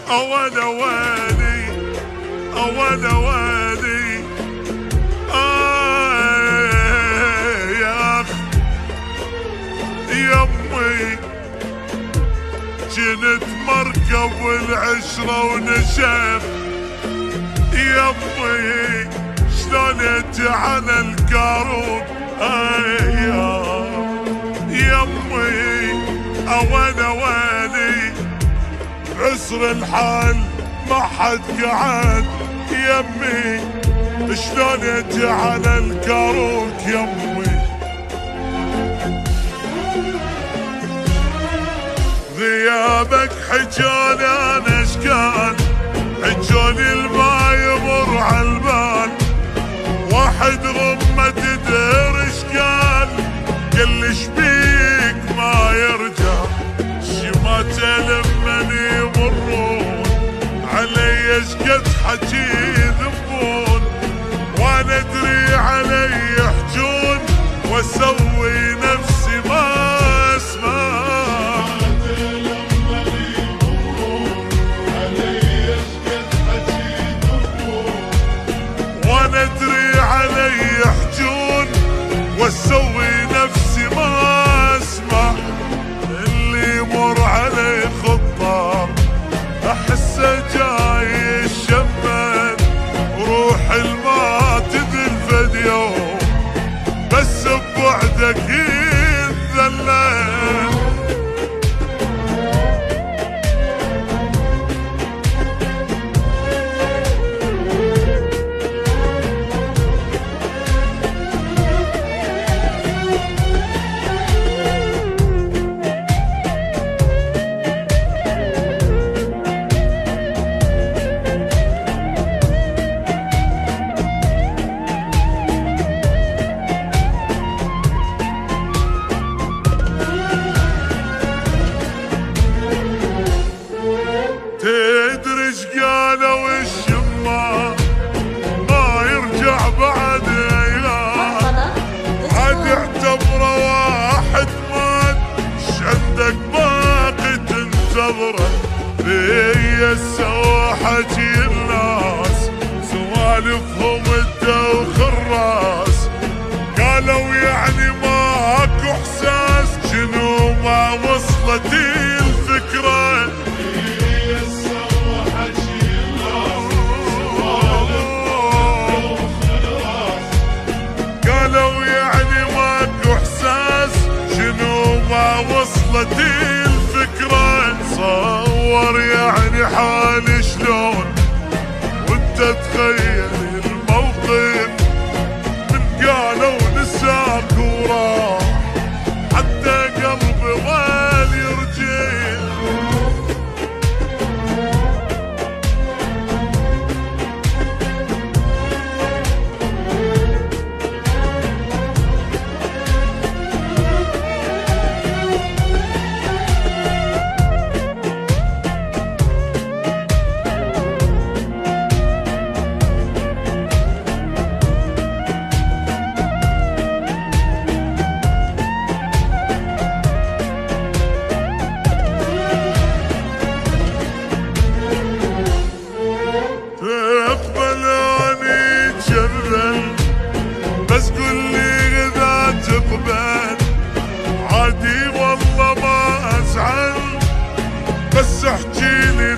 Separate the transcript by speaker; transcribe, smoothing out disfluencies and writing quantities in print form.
Speaker 1: أولا وادي أولا وادي يا أخ يمي جنت مركب والعشرة ونشف يمي شلونت على الكاروب يمي أولا وادي عسر الحال ما حد قعد يمي شلون انت على الكاروك يمي غيابك حجاني انا اشكال حجاني الماء يمر عالبال واحد غمة تدير اشكال كل شبيك ما يرجع شماته لمن يمرون علي اشقد حكي يذبون وانا ادري علي يحجون واسوي نفسي ما اسمع وانا ادري علي يحجون واسوي نفسي ما اسمع اللي يمر علي خطار احسه جاي الشمن روح الما تدل فد يوم بس ببعدك يتذلل تدري ايش قالوا الشماء ما يرجع بعد ايام عاد يعتبره واحد مات ايش عندك باقي تنتظره هي السواحة حكي الناس سوالفهم الدوخ الراس قالوا يعني ماكو احساس شنو ما وصلتي الفكرة قالوا يعني ماكو احساس شنو ما وصلتي الفكرة صور يعني حالي شلون وانت تخيل الموقف من قالوا نساك وراح حتى قلبي ظل يرجع بس قل لي اذا تقبل عادي والله ما ازعل بس احكي لي